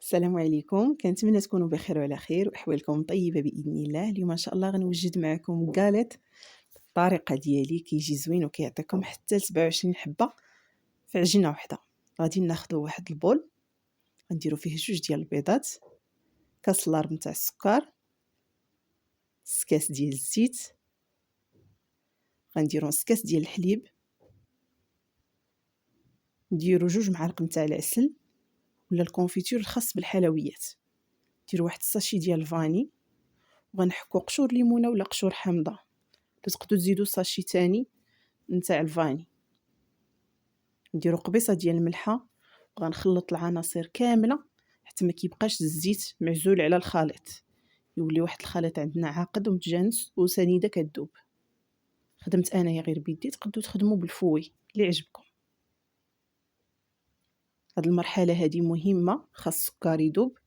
السلام عليكم، كنتمنى تكونوا بخير وعلى خير واحوالكم طيبه باذن الله. اليوم ان شاء الله غنوجد معكم كاليط الطريقه ديالي كيجي زوين وكيعطيكم حتى 27 حبه في عجينه واحده. غادي ناخذوا واحد البول، غنديروا فيه جوج ديال البيضات، كاس لارب نتاع السكر، كاس ديال الزيت، غنديروا نص كاس ديال الحليب، نديروا جوج معالق نتاع العسل ولا الكونفيتور الخاص بالحلويات، ديروا واحد الساشي ديال الفاني، وغنحكوا قشور ليمونه ولا قشور حامضه، تقدروا تزيدوا ساشي تاني نتاع الفاني. نديروا قبيصه ديال الملحه وغنخلط العناصر كامله حتى ما كيبقاش الزيت معزول على الخليط، يولي واحد الخليط عندنا عاقد ومتجانس وسنيده كتذوب. خدمت انايا غير بيدي، تقدروا تخدموا بالفوي اللي عجبكم. هاد المرحله هذه مهمه، خاص السكر يذوب.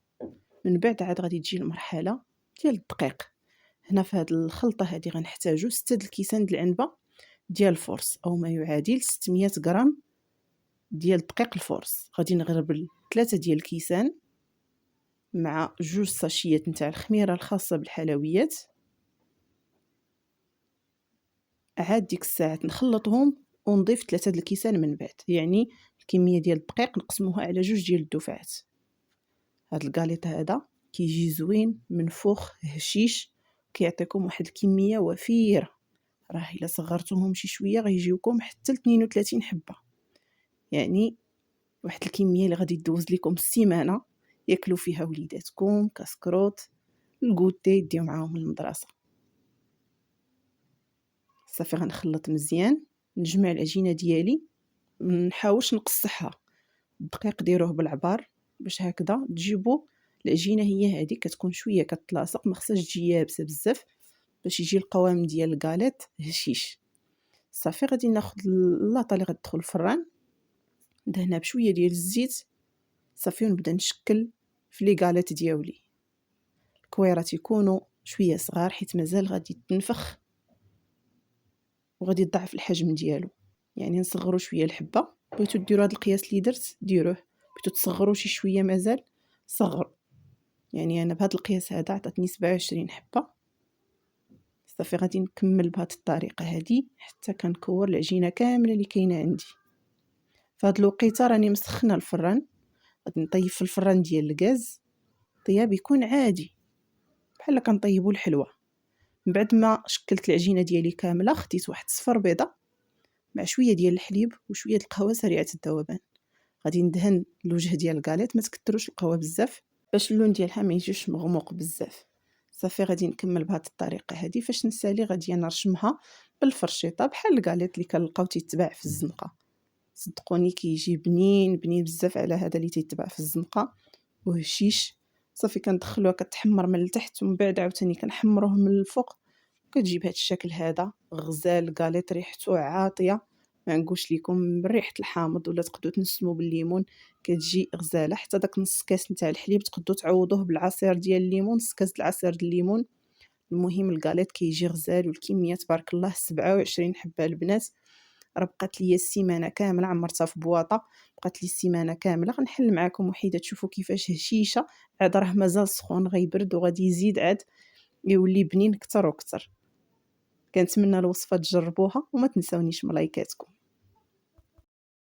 من بعد عاد غادي تجي المرحله ديال الدقيق. هنا في هاد الخلطه هذه غنحتاجو 6 الكيسان د العنبه ديال الفورس او ما يعادل 600 غرام ديال دقيق الفورس. غادي نغربل 3 ديال الكيسان مع جوج ساشيات نتاع الخميره الخاصه بالحلويات. عاد ديك الساعه نخلطهم ونضيف 3 د الكيسان من بعد، يعني الكميه ديال الدقيق نقسموها على جوج ديال الدفعات. هاد الكاليط هذا كيجي زوين منفوخ هشيش، كيعطيكم واحد الكميه وفيره. راه الا صغرتوهم شي شويه غيجيوكم حتى ل 32 حبه، يعني واحد الكميه اللي غادي تدوز لكم السيمانه ياكلوا فيها وليداتكم كاسكروت الكوتي يديو معاهم المدرسه. صافي غنخلط مزيان، نجمع العجينه ديالي، منحاولش نقصحها. الدقيق ديروه بالعبار باش هكذا تجيبوا العجينه هي هذه كتكون شويه كتلاصق، ما خصهاش تجي يابسه بزاف باش يجي القوام ديال الكاليط هشيش. صافي غادي ناخذ اللاطه اللي غتدخل الفران، ندهنها بشويه ديال الزيت صافي، ونبدا نشكل في لي كاليط ديالي. الكويرات يكونوا شويه صغار حيت مازال غادي تنفخ وغادي تضعف الحجم ديالو، يعني نصغروا شويه الحبه. بغيتو ديروا هذا القياس اللي درت ديروه، بغيتو تصغروا شي شويه مازال صغر. يعني انا بهذا القياس هذا عطاتني 27 حبه. صافي غادي نكمل بهذه الطريقه هذه حتى كنكور العجينه كامله اللي كاينه عندي. في هذا الوقيته راني مسخنه الفران، غادي نطيب في الفران ديال الغاز طياب يكون عادي بحال كنطيبوا الحلوى. من بعد ما شكلت العجينه ديالي كامله، خديت واحد صفر بيضه مع شويه ديال الحليب وشويه القهوه سريعه الذوبان. غادي ندهن الوجه ديال الكاليط، ما تكثروش القهوه بزاف باش اللون ديالها ما يجيش مغموق بزاف. صافي غادي نكمل بهذه الطريقه هذه. فاش نسالي غادي نرشمها بالفرشيطه بحال الكاليط اللي كنلقاو تيتباع في الزنقه. صدقوني كيجي بنين بنين بزاف على هذا اللي تيتباع في الزنقه وهشيش. صافي كندخلوها كتحمر من التحت ومن بعد عاوتاني كنحمروه من الفوق، كتجيب هذا الشكل هذا غزال كاليط ريحته عاطيه. ما نقولش لكم بريحه الحامض، ولا تقدروا تنسموا بالليمون، كتجي غزاله. حتى داك نص كاس نتاع الحليب تقدروا تعوضوه بالعصير ديال الليمون، نص كاس د العصير ديال الليمون. المهم الكاليط كيجي غزال والكميه تبارك الله 27 حبه البنات. راه بقات ليا السيمانه كامله عمرتها في بواطه، بقات لي السيمانه كامله. غنحل معكم وحيده تشوفوا كيفاش هشيشه. عاد راه مازال سخون، غيبرد وغادي يزيد عاد يولي بنين كتر وكتر. كنتمنى الوصفه تجربوها وما تنساونيش من لايكاتكم.